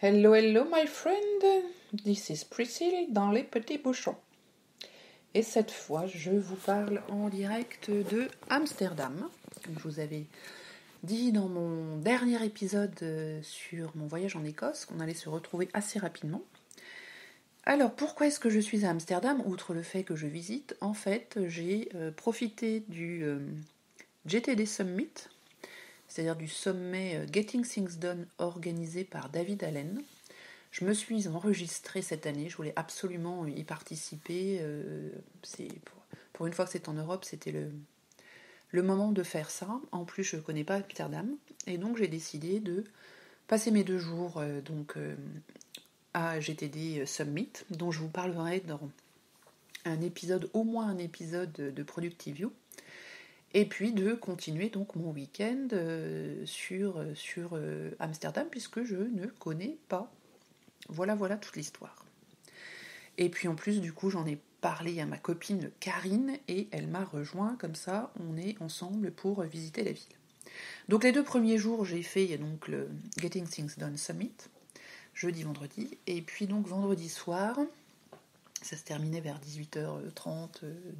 Hello, hello, my friend. This is Priscille dans les petits bouchons. Et cette fois, je vous parle en direct de Amsterdam. Comme je vous avais dit dans mon dernier épisode sur mon voyage en Écosse, qu'on allait se retrouver assez rapidement. Alors, pourquoi est-ce que je suis à Amsterdam, outre le fait que je visite? En fait, j'ai profité du GTD Summit, c'est-à-dire du sommet Getting Things Done organisé par David Allen. Je me suis enregistrée cette année, je voulais absolument y participer. Pour une fois que c'est en Europe, c'était le moment de faire ça. En plus, je ne connais pas Amsterdam. Et donc, j'ai décidé de passer mes 2 jours à GTD Summit, dont je vous parlerai dans au moins un épisode de Productive You. Et puis de continuer donc mon week-end sur Amsterdam, puisque je ne connais pas. Voilà toute l'histoire. Et puis en plus, du coup, j'en ai parlé à ma copine Karine, et elle m'a rejoint, comme ça, on est ensemble pour visiter la ville. Donc les 2 premiers jours, j'ai fait donc le Getting Things Done Summit, jeudi, vendredi, et puis donc vendredi soir, ça se terminait vers 18h30,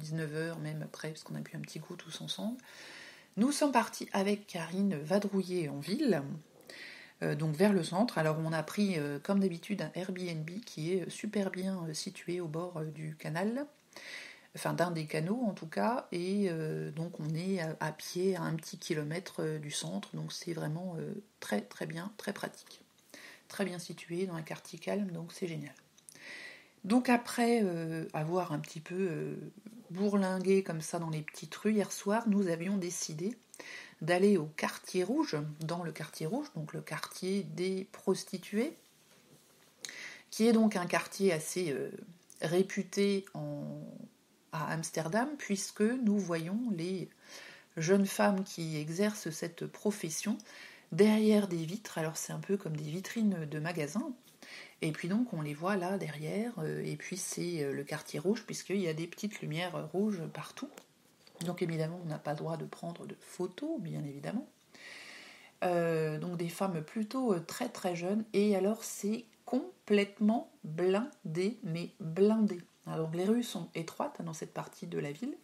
19h même après, parce qu'on a bu un petit coup tous ensemble. Nous sommes partis avec Karine vadrouiller en ville, donc vers le centre. Alors on a pris comme d'habitude un Airbnb qui est super bien situé au bord du canal, enfin d'un des canaux en tout cas, et donc on est à pied à un petit kilomètre du centre, donc c'est vraiment très très bien, très pratique. Très bien situé dans un quartier calme, donc c'est génial. Donc après avoir un petit peu bourlingué comme ça dans les petites rues, hier soir, nous avions décidé d'aller au quartier rouge, dans le quartier rouge, donc le quartier des prostituées, qui est donc un quartier assez réputé à Amsterdam, puisque nous voyons les jeunes femmes qui exercent cette profession derrière des vitres. Alors c'est un peu comme des vitrines de magasins. Et puis donc on les voit là derrière, et puis c'est le quartier rouge, puisqu'il y a des petites lumières rouges partout. Donc évidemment on n'a pas le droit de prendre de photos, bien évidemment. Donc des femmes plutôt très très jeunes, et alors c'est complètement blindé, mais blindé. Alors les rues sont étroites dans cette partie de la ville.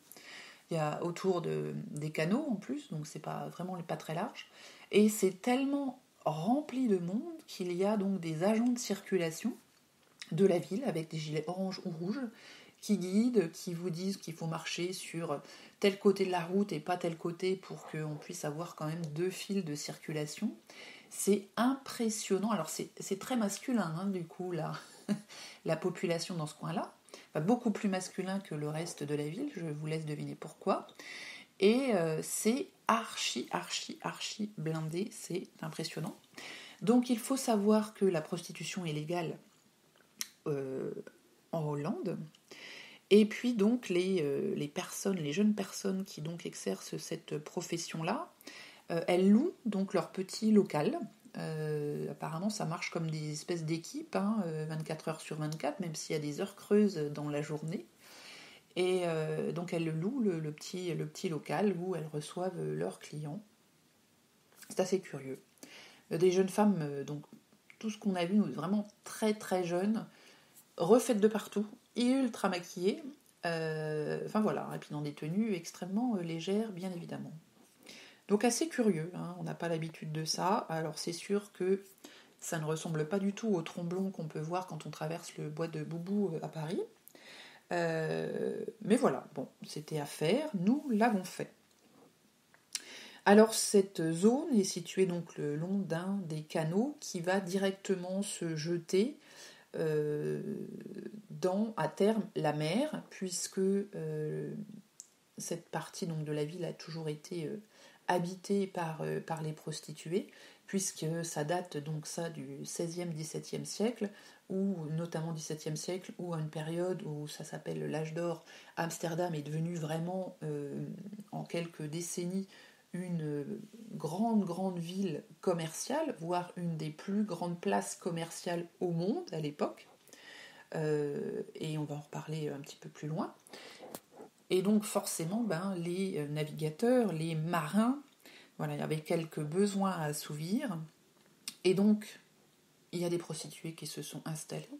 Il y a autour des canaux en plus, donc c'est vraiment pas très large. Et c'est tellement rempli de monde qu'il y a donc des agents de circulation de la ville avec des gilets orange ou rouge qui guident, qui vous disent qu'il faut marcher sur tel côté de la route et pas tel côté pour qu'on puisse avoir quand même 2 fils de circulation. C'est impressionnant. Alors c'est très masculin du coup la population dans ce coin-là. Enfin, beaucoup plus masculin que le reste de la ville, je vous laisse deviner pourquoi. Et c'est archi blindé, c'est impressionnant. Donc il faut savoir que la prostitution est légale en Hollande. Et puis donc les jeunes personnes qui donc exercent cette profession-là, elles louent donc leur petit local. Apparemment ça marche comme des espèces d'équipes, 24 heures sur 24, même s'il y a des heures creuses dans la journée. Et donc elles louent le petit local où elles reçoivent leurs clients. C'est assez curieux. Des jeunes femmes, donc tout ce qu'on a vu, vraiment très très jeunes, refaites de partout, ultra maquillées, enfin voilà, et puis dans des tenues extrêmement légères, bien évidemment. Donc assez curieux, on n'a pas l'habitude de ça. Alors c'est sûr que ça ne ressemble pas du tout au tromblon qu'on peut voir quand on traverse le bois de Boubou à Paris. Mais voilà, bon, c'était à faire, nous l'avons fait. Alors cette zone est située donc le long d'un des canaux qui va directement se jeter dans, à terme, la mer, puisque cette partie donc, de la ville a toujours été habitée par les prostituées, puisque ça date donc ça du 16e, 17e siècle, ou notamment 17e siècle, ou à une période où ça s'appelle l'âge d'or, Amsterdam est devenu vraiment, en quelques décennies, une grande ville commerciale, voire une des plus grandes places commerciales au monde à l'époque. Et on va en reparler un petit peu plus loin. Et donc forcément, les navigateurs, les marins, voilà, il y avait quelques besoins à assouvir. Et donc, il y a des prostituées qui se sont installées,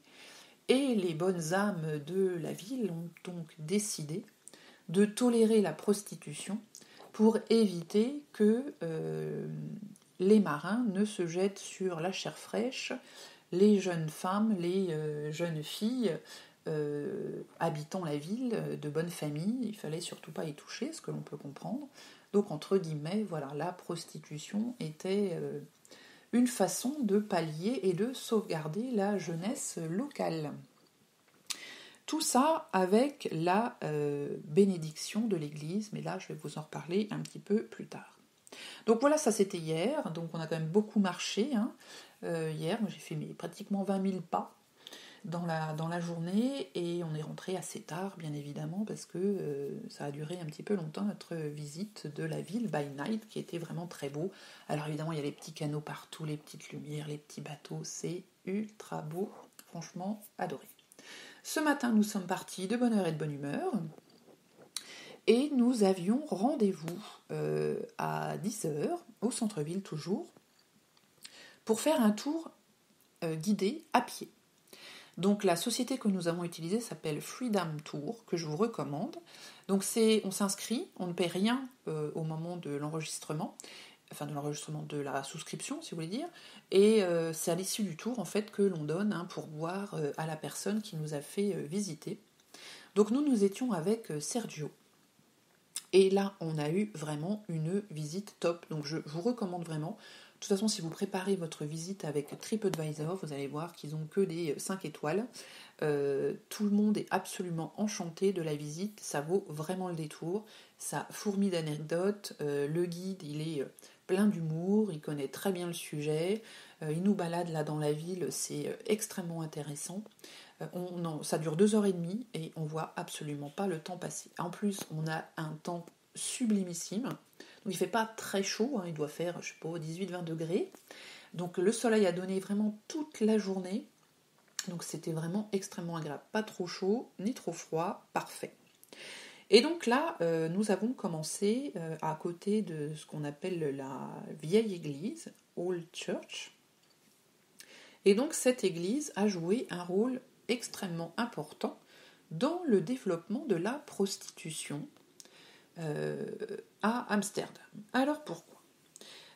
et les bonnes âmes de la ville ont donc décidé de tolérer la prostitution pour éviter que les marins ne se jettent sur la chair fraîche, les jeunes femmes, les jeunes filles habitant la ville, de bonne famille. Il fallait surtout pas y toucher, ce que l'on peut comprendre. Donc, entre guillemets, voilà, la prostitution était une façon de pallier et de sauvegarder la jeunesse locale. Tout ça avec la bénédiction de l'Église, mais là je vais vous en reparler un petit peu plus tard. Donc voilà, ça c'était hier, donc on a quand même beaucoup marché. Hier, j'ai fait pratiquement 20 000 pas dans la journée, et on est rentré assez tard, bien évidemment, parce que ça a duré un petit peu longtemps, notre visite de la ville by night, qui était vraiment très beau. Alors évidemment, il y a les petits canaux partout, les petites lumières, les petits bateaux, c'est ultra beau, franchement adoré. Ce matin, nous sommes partis de bonne heure et de bonne humeur, et nous avions rendez-vous à 10h, au centre-ville toujours, pour faire un tour guidé à pied. Donc la société que nous avons utilisée s'appelle Freedom Tour, que je vous recommande. Donc on s'inscrit, on ne paie rien au moment de l'enregistrement, enfin de l'enregistrement de la souscription si vous voulez dire, et c'est à l'issue du tour en fait que l'on donne un pourboire à la personne qui nous a fait visiter. Donc nous étions avec Sergio, et là on a eu vraiment une visite top, donc je vous recommande vraiment. De toute façon, si vous préparez votre visite avec TripAdvisor, vous allez voir qu'ils n'ont que des 5 étoiles. Tout le monde est absolument enchanté de la visite, ça vaut vraiment le détour, ça fourmille d'anecdotes, le guide il est plein d'humour, il connaît très bien le sujet, il nous balade là dans la ville, c'est extrêmement intéressant. Ça dure 2h30 et on voit absolument pas le temps passer. En plus, on a un temps sublimissime, donc il ne fait pas très chaud, il doit faire, je sais pas, 18-20 degrés. Donc le soleil a donné vraiment toute la journée, donc c'était vraiment extrêmement agréable. Pas trop chaud, ni trop froid, parfait. Et donc là, nous avons commencé à côté de ce qu'on appelle la vieille église, Old Church. Et donc cette église a joué un rôle extrêmement important dans le développement de la prostitution à Amsterdam. Alors pourquoi ?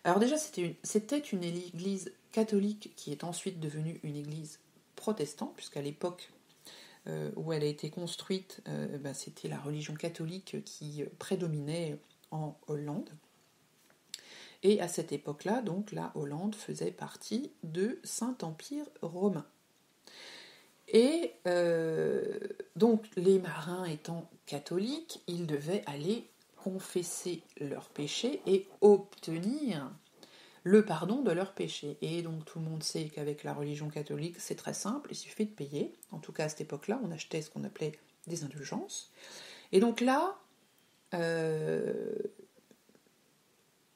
Alors déjà, c'était une église catholique qui est ensuite devenue une église protestante, puisqu'à l'époque où elle a été construite, c'était la religion catholique qui prédominait en Hollande. Et à cette époque-là, donc, la Hollande faisait partie de Saint-Empire romain. Et donc, les marins étant catholiques, ils devaient aller confesser leurs péchés et obtenir le pardon de leurs péchés. Et donc, tout le monde sait qu'avec la religion catholique, c'est très simple, il suffit de payer. En tout cas, à cette époque-là, on achetait ce qu'on appelait des indulgences. Et donc là, à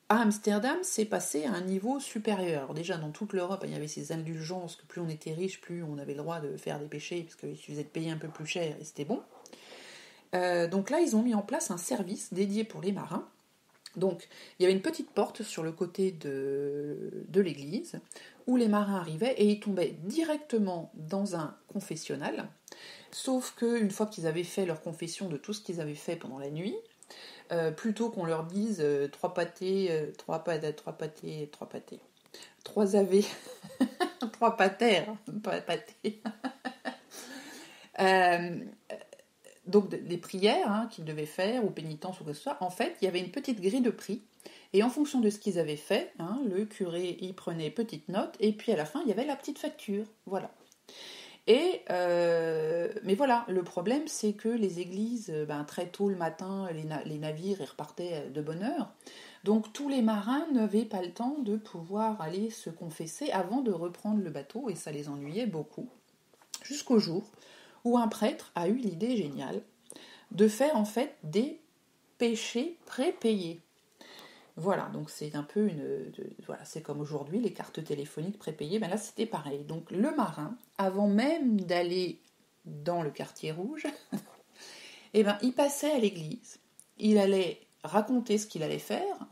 Amsterdam, c'est passé à un niveau supérieur. Alors déjà, dans toute l'Europe, il y avait ces indulgences, que plus on était riche, plus on avait le droit de faire des péchés, parce qu'il suffisait de payer un peu plus cher, et c'était bon. Donc là, ils ont mis en place un service dédié pour les marins. Donc, il y avait une petite porte sur le côté de l'église, où les marins arrivaient, et ils tombaient directement dans un confessionnal, sauf qu'une fois qu'ils avaient fait leur confession de tout ce qu'ils avaient fait pendant la nuit, plutôt qu'on leur dise 3 pâtés, 3 ave, 3 patères, pas pâtés. Donc des prières qu'ils devaient faire, ou pénitences ou quoi que ce soit, en fait, il y avait une petite grille de prix, et en fonction de ce qu'ils avaient fait, le curé y prenait petite note, et puis à la fin, il y avait la petite facture, voilà. Et mais voilà, le problème c'est que les églises, très tôt le matin, les navires ils repartaient de bonne heure, donc tous les marins n'avaient pas le temps de pouvoir aller se confesser avant de reprendre le bateau, et ça les ennuyait beaucoup, jusqu'au jour où un prêtre a eu l'idée géniale de faire en fait des péchés prépayés. Voilà, donc c'est un peu c'est comme aujourd'hui les cartes téléphoniques prépayées, là c'était pareil. Donc le marin, avant même d'aller dans le quartier rouge, il passait à l'église, il allait raconter ce qu'il allait faire,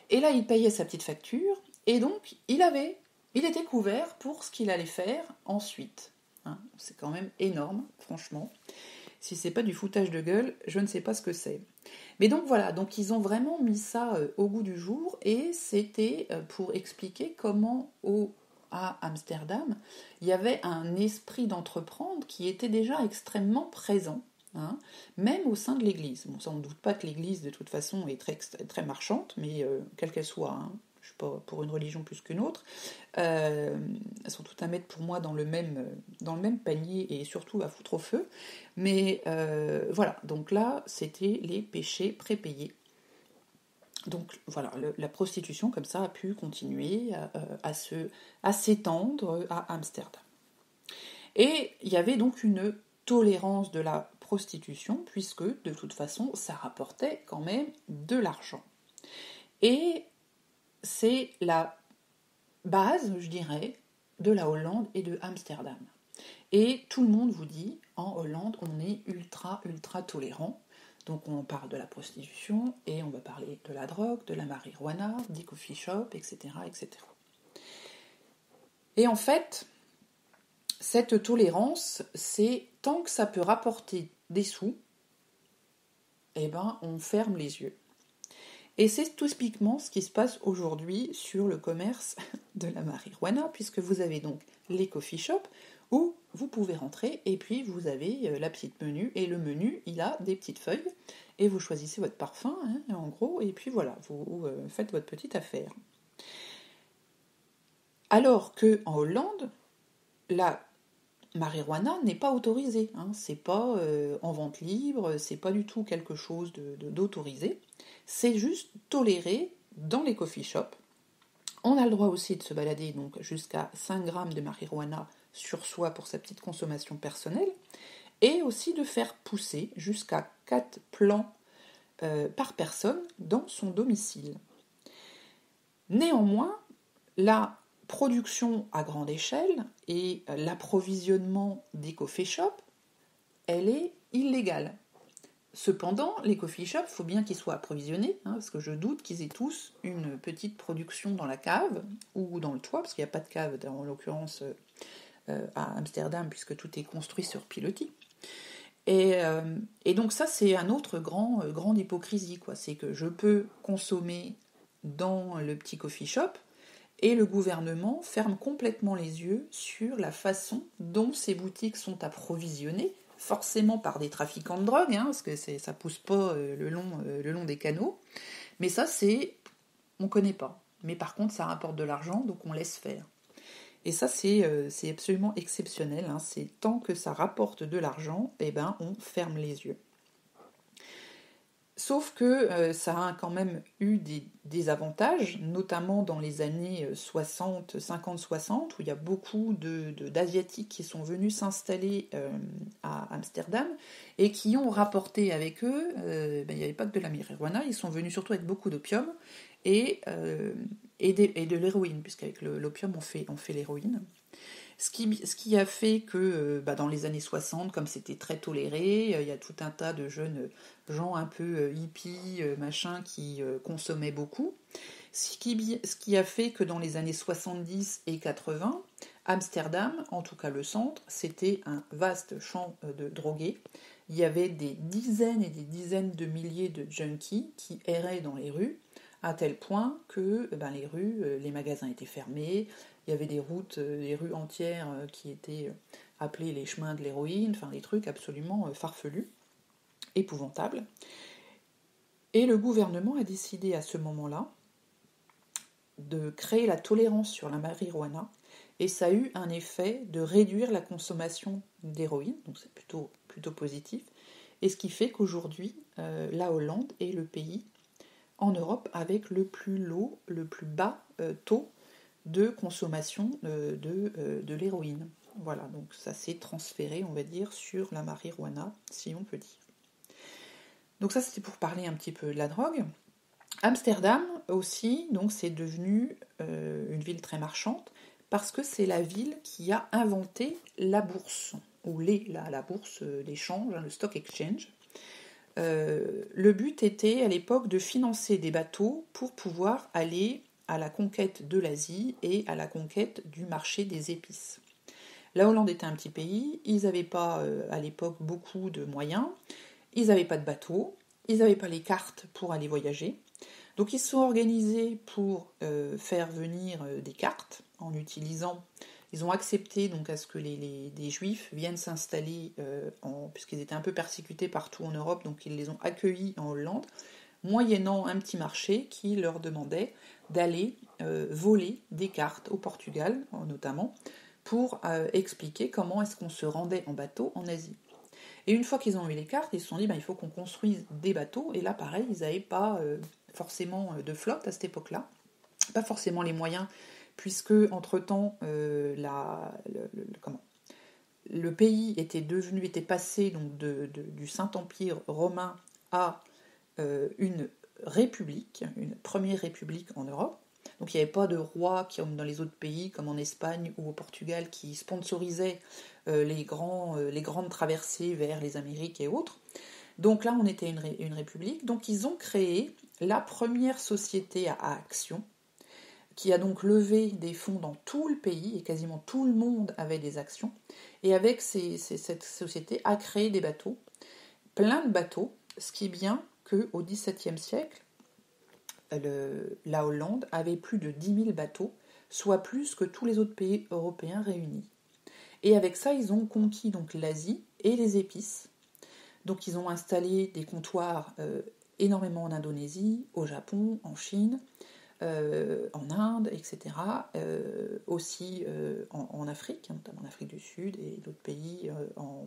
et là il payait sa petite facture, et donc il avait il était couvert pour ce qu'il allait faire ensuite. Hein, c'est quand même énorme, franchement. Si c'est pas du foutage de gueule, je ne sais pas ce que c'est. Mais donc voilà, donc ils ont vraiment mis ça au goût du jour, et c'était pour expliquer comment à Amsterdam, il y avait un esprit d'entreprendre qui était déjà extrêmement présent, hein, même au sein de l'Église. Bon, ça on ne doute pas que l'Église de toute façon est très, très marchande, mais quelle qu'elle soit, hein, je ne suis pas pour une religion plus qu'une autre, elles sont toutes à mettre pour moi dans le même panier et surtout à foutre au feu. Mais voilà, donc là, c'était les péchés prépayés. Donc voilà, la prostitution comme ça a pu continuer à s'étendre à Amsterdam. Et il y avait donc une tolérance de la prostitution, puisque de toute façon, ça rapportait quand même de l'argent. Et c'est la base, je dirais, de la Hollande et de Amsterdam. Et tout le monde vous dit, en Hollande, on est ultra, ultra tolérant. Donc on parle de la prostitution, et on va parler de la drogue, de la marijuana, des coffee shops, etc., etc. Et en fait, cette tolérance, c'est tant que ça peut rapporter des sous, eh ben on ferme les yeux. Et c'est tout typiquement ce qui se passe aujourd'hui sur le commerce de la marijuana, puisque vous avez donc les coffee shops où vous pouvez rentrer et puis vous avez la petite menu, et le menu il a des petites feuilles et vous choisissez votre parfum, hein, en gros, et puis voilà, vous faites votre petite affaire. Alors que en Hollande, la marijuana n'est pas autorisée, hein, c'est pas en vente libre, c'est pas du tout quelque chose d'autorisé, c'est juste toléré dans les coffee shops. On a le droit aussi de se balader donc jusqu'à 5 grammes de marijuana sur soi pour sa petite consommation personnelle, et aussi de faire pousser jusqu'à 4 plants par personne dans son domicile. Néanmoins, la production à grande échelle et l'approvisionnement des coffee shops, elle est illégale. Cependant, les coffee shops, il faut bien qu'ils soient approvisionnés, hein, parce que je doute qu'ils aient tous une petite production dans la cave ou dans le toit, parce qu'il n'y a pas de cave en l'occurrence à Amsterdam, puisque tout est construit sur pilotis. Et donc ça, c'est un autre grande hypocrisie, quoi. C'est que je peux consommer dans le petit coffee shop, et le gouvernement ferme complètement les yeux sur la façon dont ces boutiques sont approvisionnées, forcément par des trafiquants de drogue, hein, parce que ça pousse pas le long des canaux. Mais ça, on connaît pas. Mais par contre, ça rapporte de l'argent, donc on laisse faire. Et ça, c'est absolument exceptionnel, hein. C'est tant que ça rapporte de l'argent, eh ben, on ferme les yeux. Sauf que ça a quand même eu des avantages, notamment dans les années 50-60, où il y a beaucoup d'Asiatiques qui sont venus s'installer à Amsterdam et qui ont rapporté avec eux, il n'y avait pas que de la marijuana, ils sont venus surtout avec beaucoup d'opium et de l'héroïne, puisqu'avec l'opium on fait l'héroïne. Ce qui a fait que dans les années 60, comme c'était très toléré, il y a tout un tas de jeunes gens un peu hippies, machin, qui consommaient beaucoup. Ce qui a fait que dans les années 70 et 80, Amsterdam, en tout cas le centre, c'était un vaste champ de drogués. Il y avait des dizaines et des dizaines de milliers de junkies qui erraient dans les rues, à tel point que les rues, les magasins étaient fermés. Il y avait des rues entières qui étaient appelées les chemins de l'héroïne, enfin des trucs absolument farfelus, épouvantables. Et le gouvernement a décidé à ce moment-là de créer la tolérance sur la marijuana, et ça a eu un effet de réduire la consommation d'héroïne, donc c'est plutôt positif, et ce qui fait qu'aujourd'hui, la Hollande est le pays en Europe avec le plus bas taux de consommation de l'héroïne. Voilà, donc ça s'est transféré, on va dire, sur la marijuana, si on peut dire. Donc ça, c'était pour parler un petit peu de la drogue. Amsterdam aussi, donc c'est devenu une ville très marchande, parce que c'est la ville qui a inventé la bourse, ou la bourse, l'échange, le stock exchange. Le but était à l'époque de financer des bateaux pour pouvoir aller à la conquête de l'Asie et à la conquête du marché des épices. La Hollande était un petit pays, ils n'avaient pas à l'époque beaucoup de moyens, ils n'avaient pas de bateau, ils n'avaient pas les cartes pour aller voyager. Donc ils se sont organisés pour faire venir des cartes en utilisant. Ils ont accepté donc à ce que des Juifs viennent s'installer, puisqu'ils étaient un peu persécutés partout en Europe, donc ils les ont accueillis en Hollande, moyennant un petit marché qui leur demandait d'aller voler des cartes au Portugal, notamment, pour expliquer comment est-ce qu'on se rendait en bateau en Asie. Et une fois qu'ils ont eu les cartes, ils se sont dit il faut qu'on construise des bateaux, et là pareil, ils n'avaient pas forcément de flotte à cette époque-là, pas forcément les moyens, puisque entre-temps le pays était passé donc du Saint-Empire romain à une république, une première république en Europe. Donc il n'y avait pas de roi comme dans les autres pays, comme en Espagne ou au Portugal, qui sponsorisait les grandes traversées vers les Amériques et autres. Donc là, on était une république. Donc ils ont créé la première société à action, qui a donc levé des fonds dans tout le pays, et quasiment tout le monde avait des actions. Et avec cette société a créé des bateaux, plein de bateaux, ce qui est bien qu'au XVIIe siècle, la Hollande avait plus de 10 000 bateaux, soit plus que tous les autres pays européens réunis. Et avec ça, ils ont conquis donc l'Asie et les épices. Donc ils ont installé des comptoirs énormément en Indonésie, au Japon, en Chine, en Inde, etc. Aussi en Afrique, notamment en Afrique du Sud et d'autres pays en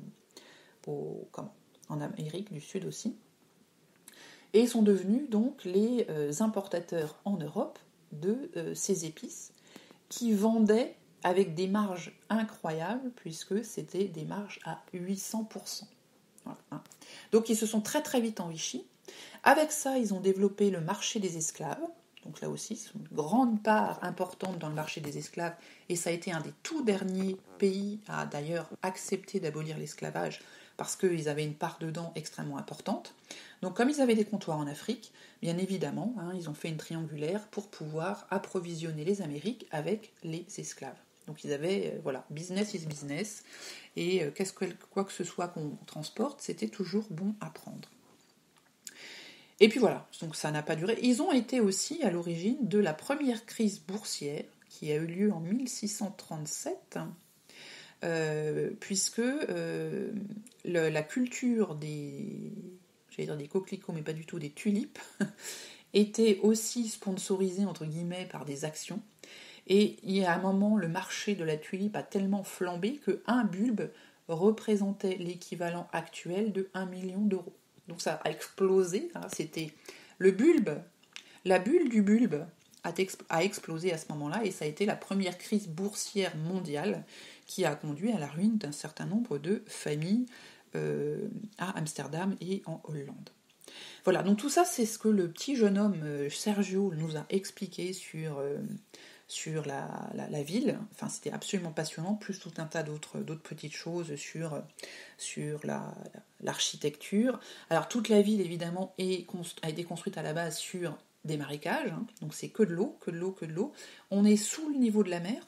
Amérique du Sud aussi. Et sont devenus donc les importateurs en Europe de ces épices qui vendaient avec des marges incroyables, puisque c'était des marges à 800%. Voilà. Donc ils se sont très très vite enrichis. Avec ça, ils ont développé le marché des esclaves. Donc là aussi, c'est une grande part importante dans le marché des esclaves, et ça a été un des tout derniers pays à d'ailleurs accepter d'abolir l'esclavage, parce qu'ils avaient une part dedans extrêmement importante. Donc comme ils avaient des comptoirs en Afrique, bien évidemment, ils ont fait une triangulaire pour pouvoir approvisionner les Amériques avec les esclaves. Donc ils avaient, business is business, et quoi que ce soit qu'on transporte, c'était toujours bon à prendre. Et puis voilà, donc ça n'a pas duré. Ils ont été aussi à l'origine de la première crise boursière qui a eu lieu en 1637, puisque la culture des coquelicots, mais pas du tout, des tulipes, était aussi sponsorisée entre guillemets par des actions. Et il y a un moment, le marché de la tulipe a tellement flambé qu'un bulbe représentait l'équivalent actuel de 1 million d'euros. Donc ça a explosé, c'était le bulbe, la bulle du bulbe a explosé à ce moment-là, et ça a été la première crise boursière mondiale qui a conduit à la ruine d'un certain nombre de familles à Amsterdam et en Hollande. Voilà, donc tout ça, c'est ce que le petit jeune homme Sergio nous a expliqué sur la ville. Enfin, c'était absolument passionnant, plus tout un tas d'autres petites choses sur l'architecture. Alors, toute la ville, évidemment, a été construite à la base sur des marécages, donc c'est que de l'eau, que de l'eau, que de l'eau. On est sous le niveau de la mer,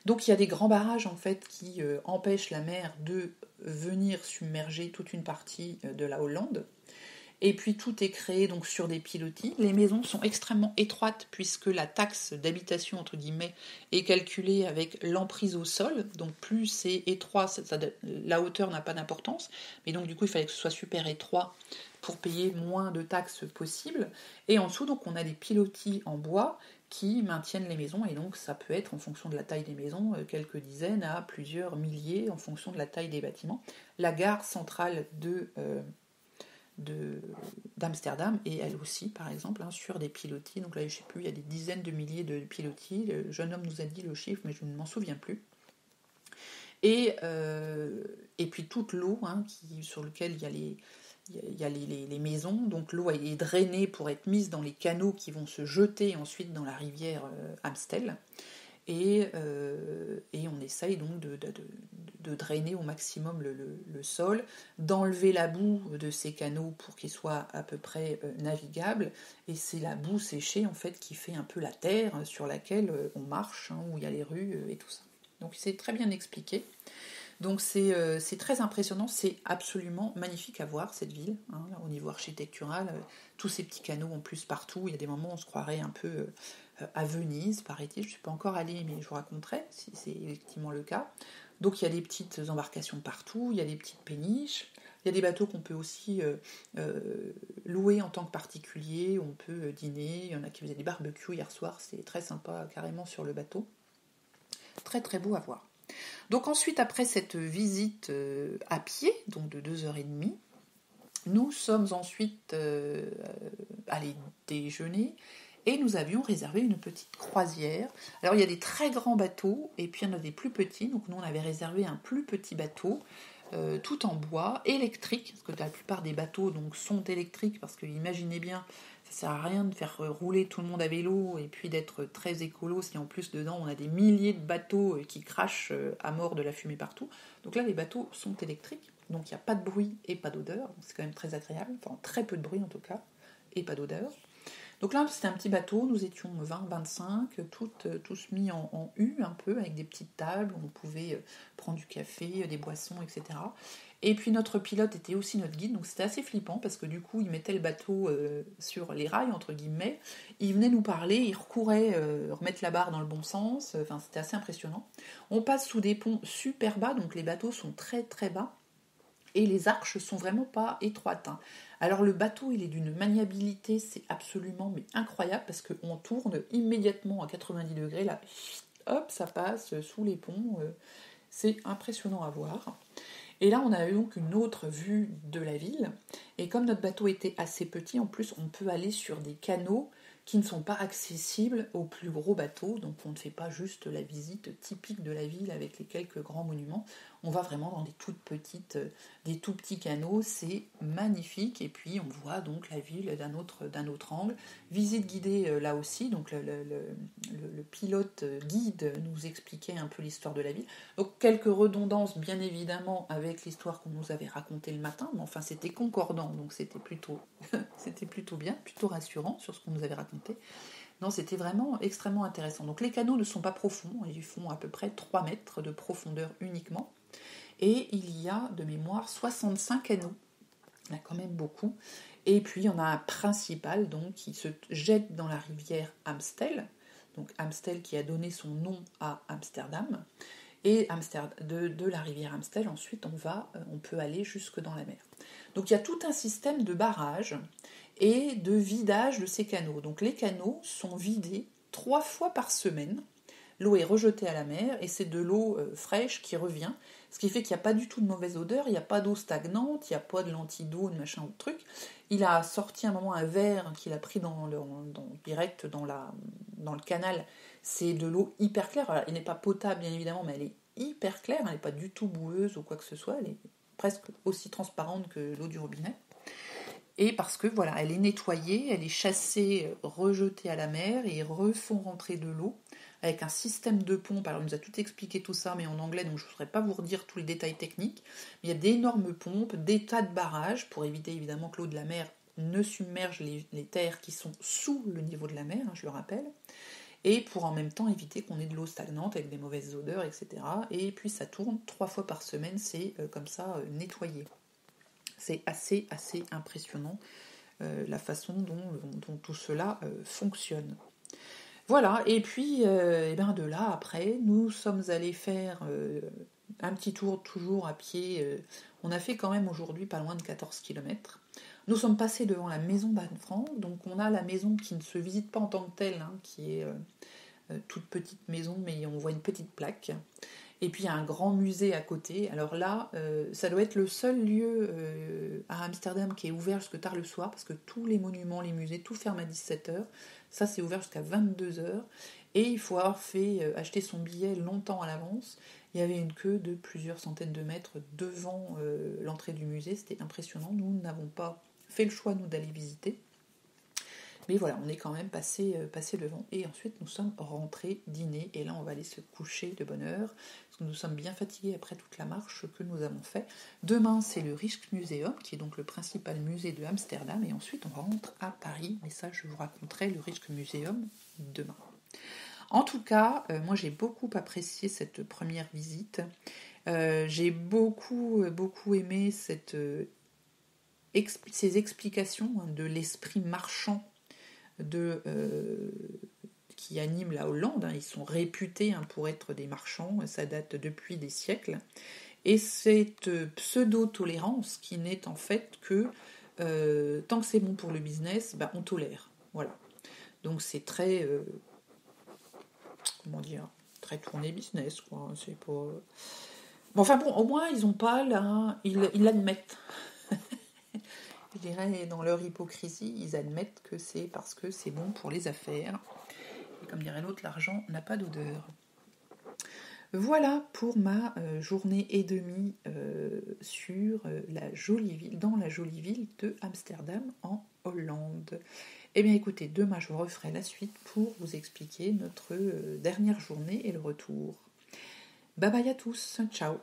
donc il y a des grands barrages, en fait, qui empêchent la mer de venir submerger toute une partie de la Hollande. Et puis tout est créé donc sur des pilotis. Les maisons sont extrêmement étroites, puisque la taxe d'habitation, entre guillemets, est calculée avec l'emprise au sol. Donc plus c'est étroit, la hauteur n'a pas d'importance, mais donc du coup il fallait que ce soit super étroit pour payer moins de taxes possible. Et en dessous, donc on a des pilotis en bois qui maintiennent les maisons, et donc ça peut être, en fonction de la taille des maisons, quelques dizaines à plusieurs milliers en fonction de la taille des bâtiments. La gare centrale d'Amsterdam, et elle aussi, par exemple, sur des pilotis. Donc là, je ne sais plus, il y a des dizaines de milliers de pilotis. Le jeune homme nous a dit le chiffre, mais je ne m'en souviens plus. Et puis toute l'eau sur laquelle il y a les maisons. Donc l'eau est drainée pour être mise dans les canaux qui vont se jeter ensuite dans la rivière Amstel. et on essaye donc de drainer au maximum le sol, d'enlever la boue de ces canaux pour qu'ils soient à peu près navigables, et c'est la boue séchée en fait qui fait un peu la terre sur laquelle on marche, hein, où il y a les rues et tout ça. Donc c'est très bien expliqué. Donc c'est très impressionnant, c'est absolument magnifique à voir cette ville, hein, au niveau architectural, tous ces petits canaux en plus partout, il y a des moments où on se croirait un peu à Venise, paraît-il, je ne suis pas encore allée mais je vous raconterai si c'est effectivement le cas. Donc il y a des petites embarcations partout, il y a des petites péniches, il y a des bateaux qu'on peut aussi louer en tant que particulier, on peut dîner, il y en a qui faisaient des barbecues hier soir, c'était très sympa carrément sur le bateau, très très beau à voir. Donc ensuite, après cette visite à pied, donc de 2h30, nous sommes ensuite allés déjeuner et nous avions réservé une petite croisière. Alors il y a des très grands bateaux et puis il y en a des plus petits, donc nous on avait réservé un plus petit bateau, tout en bois, électrique, parce que la plupart des bateaux donc, sont électriques, parce que imaginez bien, ça sert à rien de faire rouler tout le monde à vélo et puis d'être très écolo si en plus dedans on a des milliers de bateaux qui crachent à mort de la fumée partout. Donc là les bateaux sont électriques, donc il n'y a pas de bruit et pas d'odeur, c'est quand même très agréable, enfin très peu de bruit en tout cas, et pas d'odeur. Donc là, c'était un petit bateau, nous étions 20-25, tous mis en U un peu, avec des petites tables, où on pouvait prendre du café, des boissons, etc. Et puis notre pilote était aussi notre guide, donc c'était assez flippant, parce que du coup, il mettait le bateau sur les rails, entre guillemets, il venait nous parler, il recourait remettre la barre dans le bon sens, enfin c'était assez impressionnant. On passe sous des ponts super bas, donc les bateaux sont très très bas, et les arches sont vraiment pas étroites, hein. Alors le bateau, il est d'une maniabilité, c'est absolument mais incroyable, parce qu'on tourne immédiatement à 90 degrés, là, hop, ça passe sous les ponts, c'est impressionnant à voir. Et là, on a eu donc une autre vue de la ville, et comme notre bateau était assez petit, en plus, on peut aller sur des canaux qui ne sont pas accessibles aux plus gros bateaux, donc on ne fait pas juste la visite typique de la ville avec les quelques grands monuments, on va vraiment dans des des tout petits canaux, c'est magnifique, et puis on voit donc la ville d'un autre angle. Visite guidée là aussi, donc le pilote guide nous expliquait un peu l'histoire de la ville, donc quelques redondances bien évidemment avec l'histoire qu'on nous avait racontée le matin, mais enfin c'était concordant, donc c'était plutôt, c'était plutôt bien, plutôt rassurant sur ce qu'on nous avait raconté. Non, c'était vraiment extrêmement intéressant. Donc les canaux ne sont pas profonds, ils font à peu près 3 mètres de profondeur uniquement. Et il y a de mémoire 65 canaux. Il y en a quand même beaucoup. Et puis il y en a un principal donc, qui se jette dans la rivière Amstel. Donc Amstel qui a donné son nom à Amsterdam. Et de la rivière Amstel, ensuite on peut aller jusque dans la mer. Donc il y a tout un système de barrages et de vidage de ces canaux. Donc les canaux sont vidés 3 fois par semaine. L'eau est rejetée à la mer et c'est de l'eau fraîche qui revient, ce qui fait qu'il n'y a pas du tout de mauvaise odeur, il n'y a pas d'eau stagnante, il n'y a pas de lentilles d'eau, de machin ou de truc. Il a sorti un moment un verre qu'il a pris direct dans le canal, c'est de l'eau hyper claire. Alors, elle n'est pas potable bien évidemment, mais elle est hyper claire, elle n'est pas du tout boueuse ou quoi que ce soit, elle est presque aussi transparente que l'eau du robinet. Et parce que voilà, elle est nettoyée, elle est chassée, rejetée à la mer et ils refont rentrer de l'eau avec un système de pompe. Alors il nous a tout expliqué tout ça, mais en anglais, donc je ne saurais pas vous redire tous les détails techniques. Mais il y a d'énormes pompes, des tas de barrages pour éviter évidemment que l'eau de la mer ne submerge les terres qui sont sous le niveau de la mer, hein, je le rappelle. Et pour en même temps éviter qu'on ait de l'eau stagnante avec des mauvaises odeurs, etc. Et puis ça tourne 3 fois par semaine, c'est comme ça nettoyé. C'est assez impressionnant la façon dont tout cela fonctionne. Voilà, et puis et ben de là après, nous sommes allés faire un petit tour toujours à pied. On a fait quand même aujourd'hui pas loin de 14 km. Nous sommes passés devant la maison d'Anne-Frank, donc on a la maison qui ne se visite pas en tant que telle, hein, qui est toute petite maison, mais on voit une petite plaque. Et puis il y a un grand musée à côté. Alors là, ça doit être le seul lieu à Amsterdam qui est ouvert jusque tard le soir, parce que tous les monuments, les musées, tout ferme à 17h. Ça, c'est ouvert jusqu'à 22h. Et il faut avoir acheter son billet longtemps à l'avance. Il y avait une queue de plusieurs centaines de mètres devant l'entrée du musée. C'était impressionnant. Nous n'avons pas fait le choix, nous, d'aller visiter. Mais voilà, on est quand même passé devant. Et ensuite, nous sommes rentrés dîner. Et là, on va aller se coucher de bonne heure. Parce que nous sommes bien fatigués après toute la marche que nous avons fait. Demain, c'est le Rijksmuseum, qui est donc le principal musée de Amsterdam. Et ensuite, on rentre à Paris. Mais ça, je vous raconterai le Rijksmuseum demain. En tout cas, moi, j'ai beaucoup apprécié cette première visite. J'ai beaucoup aimé ces explications de l'esprit marchand qui anime la Hollande. Ils sont réputés pour être des marchands, ça date depuis des siècles. Et cette pseudo-tolérance qui n'est en fait que tant que c'est bon pour le business, on tolère. Voilà. Donc c'est très, très tourné business, quoi. C'est pas... Bon, enfin bon, au moins ils ont pas là, ils l'admettent. Je dirais, dans leur hypocrisie, ils admettent que c'est parce que c'est bon pour les affaires. Et comme dirait l'autre, l'argent n'a pas d'odeur. Voilà pour ma journée et demie sur dans la jolie ville de Amsterdam en Hollande. Eh bien écoutez, demain je vous referai la suite pour vous expliquer notre dernière journée et le retour. Bye bye à tous, ciao.